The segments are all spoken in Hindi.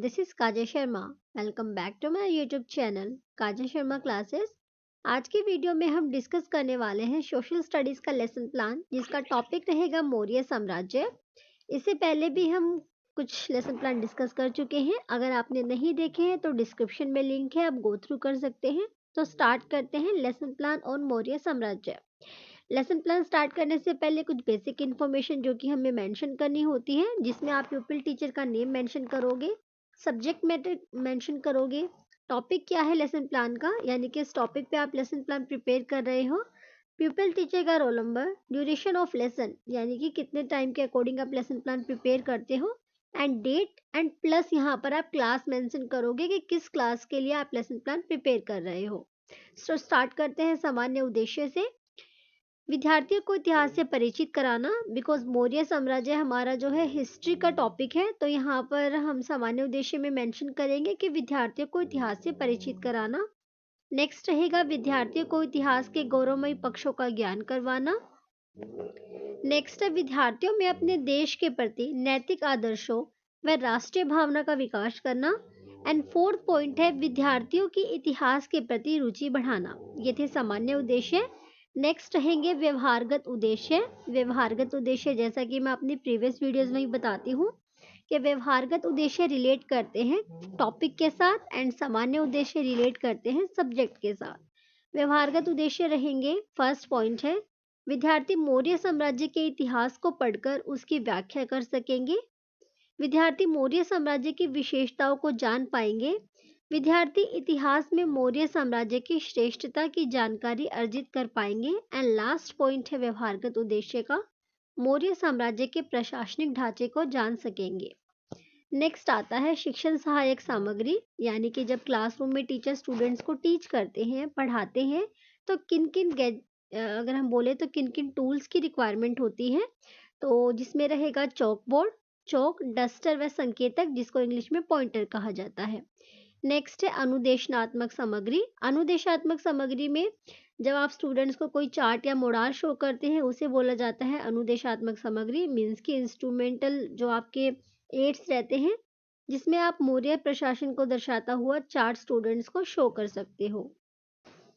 This is Kajal Sharma. Welcome back to my YouTube channel Kajal Sharma classes. आज की वीडियो में हम डिस्कस करने वाले हैं सोशल स्टडीज का लेसन प्लान, जिसका टॉपिक रहेगा मौर्य साम्राज्य। इससे पहले भी हम कुछ लेसन प्लान डिस्कस कर चुके हैं। अगर आपने नहीं देखे हैं तो डिस्क्रिप्शन में लिंक है, आप गो थ्रू कर सकते हैं। तो स्टार्ट करते हैं लेसन प्लान ऑन मौर्य साम्राज्य। लेसन प्लान स्टार्ट करने से पहले कुछ बेसिक इन्फॉर्मेशन जो कि हमें मेंशन करनी होती है, जिसमें आप प्यूपिल टीचर का नेम मेंशन करोगे, सब्जेक्ट मैटर मेंशन करोगे, टॉपिक क्या है लेसन प्लान का, यानी कि इस टॉपिक पे आप लेसन प्लान प्रिपेयर कर रहे हो, प्यूपिल टीचर का roll number, duration of lesson यानी कि कितने टाइम के अकॉर्डिंग आप लेसन प्लान प्रिपेयर करते हो, एंड डेट एंड प्लस यहाँ पर आप क्लास मेंशन करोगे कि किस क्लास के लिए आप लेसन प्लान प्रिपेयर कर रहे हो। सो स्टार्ट करते हैं सामान्य उद्देश्य से। विद्यार्थियों को इतिहास से परिचित कराना, बिकॉज मौर्य साम्राज्य हमारा जो है हिस्ट्री का टॉपिक है, तो यहाँ पर हम सामान्य उद्देश्य में मेंशन करेंगे कि विद्यार्थियों को इतिहास से परिचित कराना। नेक्स्ट रहेगा विद्यार्थियों को इतिहास के गौरवमयी पक्षों का ज्ञान करवाना। नेक्स्ट है विद्यार्थियों में अपने देश के प्रति नैतिक आदर्शों व राष्ट्रीय भावना का विकास करना। एंड फोर्थ पॉइंट है विद्यार्थियों की इतिहास के प्रति रुचि बढ़ाना। ये थे सामान्य उद्देश्य। नेक्स्ट रहेंगे व्यवहारगत उद्देश्य। व्यवहारगत उद्देश्य जैसा कि मैं अपनी प्रीवियस वीडियोस में ही बताती हूँ कि व्यवहारगत उद्देश्य रिलेट करते हैं टॉपिक के साथ, एंड सामान्य उद्देश्य रिलेट करते हैं सब्जेक्ट के साथ। व्यवहारगत उद्देश्य रहेंगे, फर्स्ट पॉइंट है विद्यार्थी मौर्य साम्राज्य के इतिहास को पढ़कर उसकी व्याख्या कर सकेंगे। विद्यार्थी मौर्य साम्राज्य की विशेषताओं को जान पाएंगे। विद्यार्थी इतिहास में मौर्य साम्राज्य की श्रेष्ठता की जानकारी अर्जित कर पाएंगे। एंड लास्ट पॉइंट है व्यवहारगत उद्देश्य का, मौर्य साम्राज्य के प्रशासनिक ढांचे को जान सकेंगे। नेक्स्ट आता है शिक्षण सहायक सामग्री, यानी कि जब क्लासरूम में टीचर स्टूडेंट्स को टीच करते हैं, पढ़ाते हैं, तो किन किन अगर हम बोले तो किन किन टूल्स की रिक्वायरमेंट होती है, तो जिसमें रहेगा चौक बोर्ड, चौक, डस्टर व संकेतक, जिसको इंग्लिश में पॉइंटर कहा जाता है। नेक्स्ट है अनुदेशनात्मक सामग्री। अनुदेशात्मक सामग्री में जब आप स्टूडेंट्स को कोई चार्ट या मोडाल शो करते हैं, उसे बोला जाता है अनुदेशात्मक सामग्री। मीन्स की इंस्ट्रूमेंटल जो आपके एड्स रहते हैं, जिसमें आप मौर्य प्रशासन को दर्शाता हुआ चार्ट स्टूडेंट्स को शो कर सकते हो।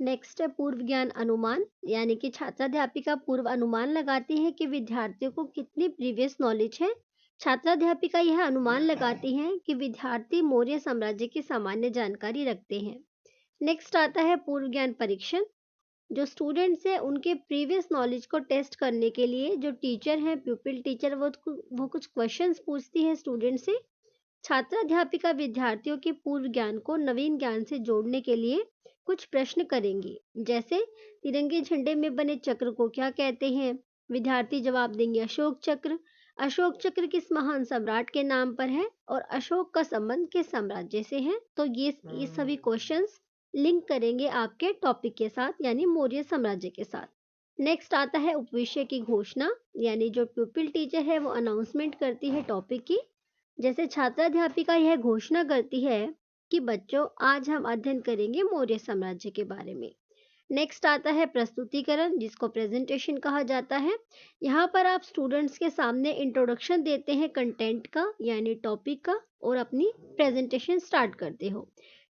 नेक्स्ट है पूर्व ज्ञान अनुमान, यानी कि छात्राध्यापिका पूर्व अनुमान लगाती है कि विद्यार्थियों को कितनी प्रीवियस नॉलेज है। छात्राध्यापिका यह अनुमान लगाती हैं कि विद्यार्थी मौर्य साम्राज्य की सामान्य जानकारी रखते हैं। नेक्स्ट आता है पूर्व ज्ञान परीक्षण। जो स्टूडेंट्स हैं उनके प्रीवियस नॉलेज को टेस्ट करने के लिए जो टीचर हैं, प्यूपिल टीचर, वो कुछ क्वेश्चंस पूछती है स्टूडेंट से। छात्राध्यापिका विद्यार्थियों के पूर्व ज्ञान को नवीन ज्ञान से जोड़ने के लिए कुछ प्रश्न करेंगी, जैसे तिरंगे झंडे में बने चक्र को क्या कहते हैं। विद्यार्थी जवाब देंगे अशोक चक्र। अशोक चक्र किस महान सम्राट के नाम पर है और अशोक का संबंध किस साम्राज्य से है। तो ये सभी क्वेश्चंस लिंक करेंगे आपके टॉपिक के साथ, यानी मौर्य साम्राज्य के साथ। नेक्स्ट आता है उपविषय की घोषणा, यानी जो प्यूपिल टीचर है वो अनाउंसमेंट करती है टॉपिक की। जैसे छात्राध्यापिका यह घोषणा करती है कि बच्चों आज हम अध्ययन करेंगे मौर्य साम्राज्य के बारे में। नेक्स्ट आता है प्रस्तुतिकरण, जिसको प्रेजेंटेशन कहा जाता है। यहाँ पर आप स्टूडेंट्स के सामने इंट्रोडक्शन देते हैं कंटेंट का, यानी टॉपिक का, और अपनी प्रेजेंटेशन स्टार्ट करते हो।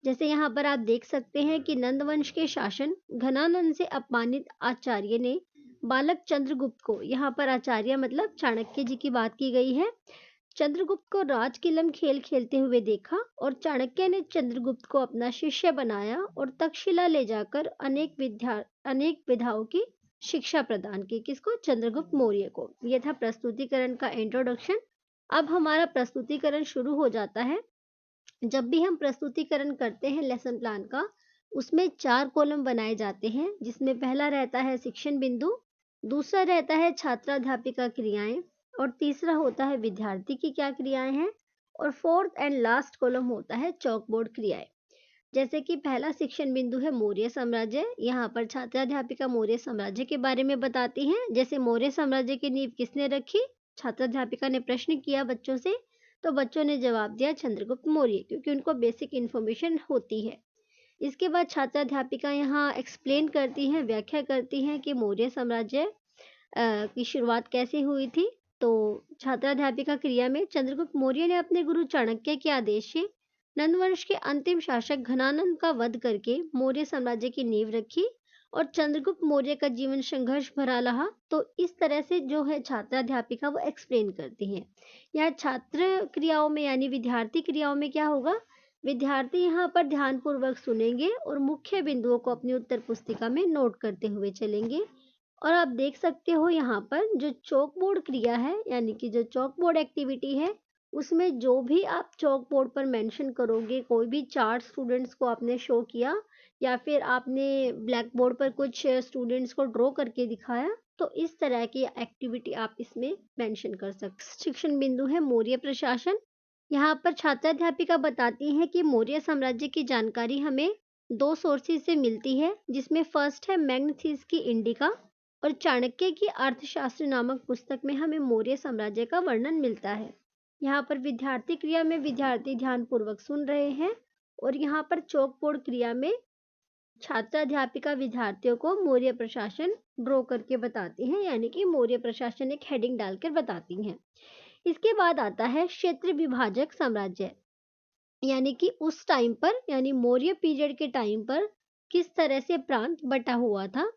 जैसे यहाँ पर आप देख सकते हैं कि नंदवंश के शासन घनानंद से अपमानित आचार्य ने बालक चंद्रगुप्त को, यहाँ पर आचार्य मतलब चाणक्य जी की बात की गई है, चंद्रगुप्त को राजकिलम खेल खेलते हुए देखा और चाणक्य ने चंद्रगुप्त को अपना शिष्य बनाया और तक्षशिला ले जाकर अनेक विधाओं की शिक्षा प्रदान की। किसको? चंद्रगुप्त मौर्य को। यह था प्रस्तुतिकरण का इंट्रोडक्शन। अब हमारा प्रस्तुतिकरण शुरू हो जाता है। जब भी हम प्रस्तुतिकरण करते हैं लेसन प्लान का, उसमें 4 कॉलम बनाए जाते हैं, जिसमें पहला रहता है शिक्षण बिंदु, दूसरा रहता है छात्राध्यापिका क्रियाएं, और तीसरा होता है विद्यार्थी की क्या क्रियाएं हैं, और फोर्थ एंड लास्ट कॉलम होता है चौक बोर्ड क्रियाएं। जैसे कि पहला शिक्षण बिंदु है मौर्य साम्राज्य। यहाँ पर छात्राध्यापिका मौर्य साम्राज्य के बारे में बताती हैं। जैसे मौर्य साम्राज्य की नींव किसने रखी? छात्राध्यापिका ने प्रश्न किया बच्चों से, तो बच्चों ने जवाब दिया चंद्रगुप्त मौर्य, क्योंकि उनको बेसिक इन्फॉर्मेशन होती है। इसके बाद छात्राध्यापिका यहाँ एक्सप्लेन करती हैं, व्याख्या करती हैं कि मौर्य साम्राज्य की शुरुआत कैसे हुई थी। तो छात्राध्यापिका क्रिया में चंद्रगुप्त मौर्य ने अपने गुरु चाणक्य के आदेश से नंद वंश के अंतिम शासक घनानंद का वध करके मौर्य साम्राज्य की नींव रखी और चंद्रगुप्त मौर्य का जीवन संघर्ष भरा रहा। तो इस तरह से जो है छात्राध्यापिका वो एक्सप्लेन करती हैं। यहाँ छात्र क्रियाओं में यानी विद्यार्थी क्रियाओं में क्या होगा, विद्यार्थी यहाँ पर ध्यानपूर्वक सुनेंगे और मुख्य बिंदुओं को अपनी उत्तर पुस्तिका में नोट करते हुए चलेंगे। और आप देख सकते हो यहाँ पर जो चौक बोर्ड क्रिया है यानी कि जो चौक बोर्ड एक्टिविटी है, उसमें जो भी आप चौक बोर्ड पर मेंशन करोगे, कोई भी चार्ट स्टूडेंट्स को आपने शो किया या फिर आपने ब्लैक बोर्ड पर कुछ स्टूडेंट्स को ड्रॉ करके दिखाया, तो इस तरह की एक्टिविटी आप इसमें मेंशन कर सकते। शिक्षण बिंदु है मौर्य प्रशासन। यहाँ पर छात्राध्यापिका बताती है कि मौर्य साम्राज्य की जानकारी हमें दो सोर्सेज से मिलती है, जिसमें फर्स्ट है मैग्नेथीज की इंडिका और चाणक्य की अर्थशास्त्र नामक पुस्तक में हमें मौर्य साम्राज्य का वर्णन मिलता है। यहाँ पर विद्यार्थी क्रिया में विद्यार्थी ध्यानपूर्वक सुन रहे हैं और यहाँ पर चौक बोर्ड क्रिया में छात्राध्यापिका विद्यार्थियों को मौर्य प्रशासन ड्रॉ करके बताती हैं, यानी कि मौर्य प्रशासन एक हेडिंग डालकर बताती हैं। इसके बाद आता है क्षेत्र विभाजक साम्राज्य, यानी कि उस टाइम पर यानी मौर्य पीरियड के टाइम पर किस तरह से प्रांत बटा हुआ था।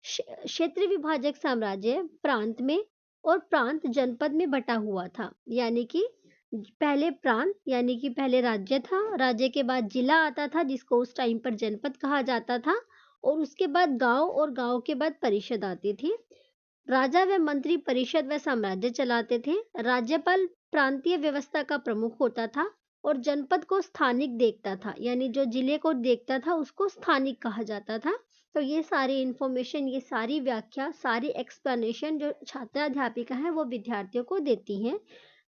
क्षेत्र विभाजक साम्राज्य प्रांत में और प्रांत जनपद में बटा हुआ था, यानी कि पहले प्रांत यानी कि पहले राज्य था, राज्य के बाद जिला आता था जिसको उस टाइम पर जनपद कहा जाता था, और उसके बाद गांव और गांव के बाद परिषद आती थी। राजा व मंत्री परिषद व साम्राज्य चलाते थे। राज्यपाल प्रांतीय व्यवस्था का प्रमुख होता था और जनपद को स्थानिक देखता था, यानी जो जिले को देखता था उसको स्थानिक कहा जाता था। तो ये सारी इंफॉर्मेशन, ये सारी व्याख्या, सारी एक्सप्लेनेशन जो छात्राध्यापिका है वो विद्यार्थियों को देती हैं।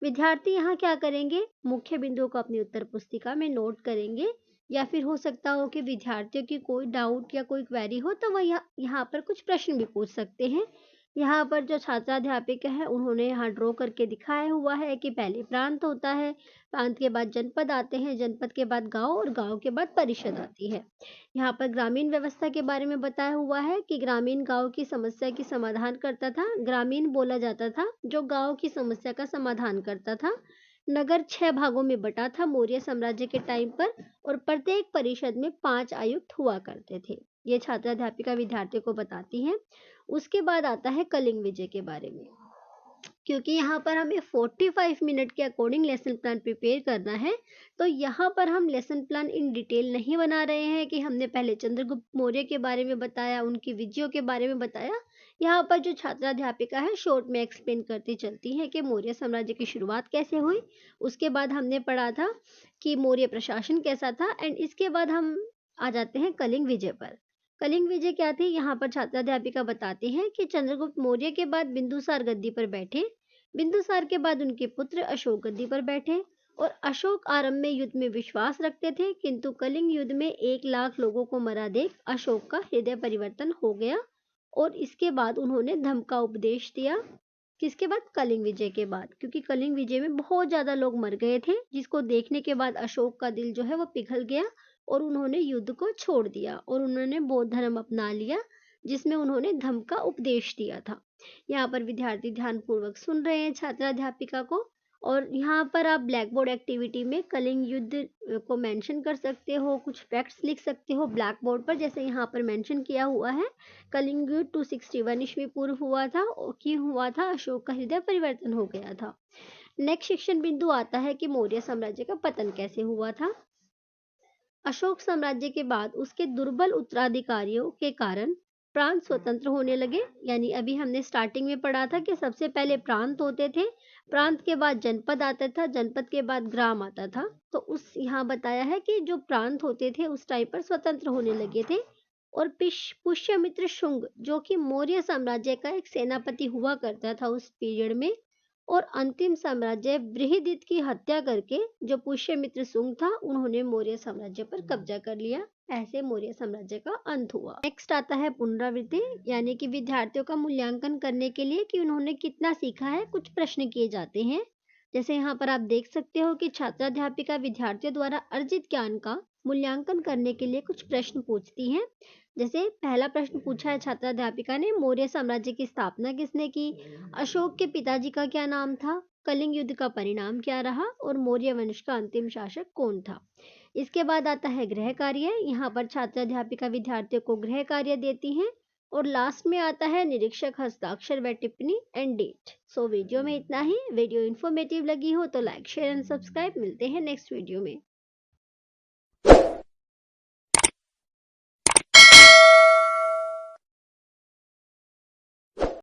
विद्यार्थी यहाँ क्या करेंगे, मुख्य बिंदुओं को अपनी उत्तर पुस्तिका में नोट करेंगे, या फिर हो सकता हो कि विद्यार्थियों की कोई डाउट या कोई क्वेरी हो तो वह यहाँ पर कुछ प्रश्न भी पूछ सकते हैं। यहाँ पर जो छात्राध्यापिका है उन्होंने यहाँ ड्रॉ करके दिखाया हुआ है कि पहले प्रांत होता है, प्रांत के बाद जनपद आते हैं, जनपद के बाद गांव और गांव के बाद परिषद आती है। यहाँ पर ग्रामीण व्यवस्था के बारे में बताया हुआ है कि ग्रामीण गांव की समस्या की समाधान करता था। ग्रामीण बोला जाता था जो गांव की समस्या का समाधान करता था। नगर 6 भागों में बटा था मौर्य साम्राज्य के टाइम पर, और प्रत्येक परिषद में 5 आयुक्त हुआ करते थे। ये छात्राध्यापिका विद्यार्थियों को बताती हैं। उसके बाद आता है कलिंग विजय के बारे में। क्योंकि यहाँ पर हमें 45 मिनट के अकॉर्डिंग लेसन प्लान प्रिपेयर करना है, तो यहाँ पर हम लेसन प्लान इन डिटेल नहीं बना रहे हैं कि हमने पहले चंद्रगुप्त मौर्य के बारे में बताया, उनकी विजयों के बारे में बताया। यहाँ पर जो छात्राध्यापिका है शॉर्ट में एक्सप्लेन करती चलती है कि मौर्य साम्राज्य की शुरुआत कैसे हुई, उसके बाद हमने पढ़ा था कि मौर्य प्रशासन कैसा था, एंड इसके बाद हम आ जाते हैं कलिंग विजय पर। कलिंग विजय क्या थी, यहाँ पर छात्राध्यापिका बताती हैं कि चंद्रगुप्त मौर्य के बाद बिंदुसार गद्दी पर बैठे, बिंदुसार के बाद उनके पुत्र अशोक गद्दी पर बैठे, और अशोक आरंभ में युद्ध में विश्वास रखते थे, किंतु कलिंग युद्ध में 1 लाख लोगों को मरा देख अशोक का हृदय परिवर्तन हो गया, और इसके बाद उन्होंने धम्म का उपदेश दिया। किसके बाद, कलिंग विजय के बाद, क्योंकि कलिंग विजय में बहुत ज्यादा लोग मर गए थे, जिसको देखने के बाद अशोक का दिल जो है वो पिघल गया और उन्होंने युद्ध को छोड़ दिया और उन्होंने बौद्ध धर्म अपना लिया, जिसमें उन्होंने धम्म का उपदेश दिया था। यहाँ पर विद्यार्थी ध्यानपूर्वक सुन रहे हैं छात्राध्यापिका को, और यहाँ पर आप ब्लैक बोर्ड एक्टिविटी में कलिंग युद्ध को मेंशन कर सकते हो, कुछ फैक्ट्स लिख सकते हो ब्लैक बोर्ड पर, जैसे यहाँ पर मेंशन किया हुआ है कलिंग युद्ध 261 ईस्वी पूर्व हुआ था, और क्यों हुआ था, अशोक का हृदय परिवर्तन हो गया था। नेक्स्ट शिक्षण बिंदु आता है कि मौर्य साम्राज्य का पतन कैसे हुआ था। अशोक साम्राज्य के बाद उसके दुर्बल उत्तराधिकारियों के कारण प्रांत स्वतंत्र होने लगे, यानी अभी हमने स्टार्टिंग में पढ़ा था कि सबसे पहले प्रांत होते थे, प्रांत के बाद जनपद आता था, जनपद के बाद ग्राम आता था। तो उस यहाँ बताया है कि जो प्रांत होते थे उस टाइम पर स्वतंत्र होने लगे थे, और पुष्यमित्र शुंग जो कि मौर्य साम्राज्य का एक सेनापति हुआ करता था उस पीरियड में, और अंतिम साम्राज्य बृहदित की हत्या करके जो पुष्यमित्र शुंग था उन्होंने मौर्य साम्राज्य पर कब्जा कर लिया। ऐसे मौर्य साम्राज्य का अंत हुआ। नेक्स्ट आता है पुनरावृत्ति, यानी कि विद्यार्थियों का मूल्यांकन करने के लिए कि उन्होंने कितना सीखा है, कुछ प्रश्न किए जाते हैं। जैसे यहाँ पर आप देख सकते हो कि छात्राध्यापिका विद्यार्थियों द्वारा अर्जित ज्ञान का मूल्यांकन करने के लिए कुछ प्रश्न पूछती हैं। जैसे पहला प्रश्न पूछा है छात्राध्यापिका ने, मौर्य साम्राज्य की स्थापना किसने की, अशोक के पिताजी का क्या नाम था, कलिंग युद्ध का परिणाम क्या रहा, और मौर्य वंश का अंतिम शासक कौन था। इसके बाद आता है गृह कार्य। यहाँ पर छात्र अध्यापिका विद्यार्थियों को गृह कार्य देती हैं। और लास्ट में आता है निरीक्षक हस्ताक्षर व टिप्पणी एंड डेट। वीडियो में इतना ही। वीडियो इन्फॉर्मेटिव लगी हो तो लाइक शेयर एंड सब्सक्राइब। मिलते हैं नेक्स्ट वीडियो में।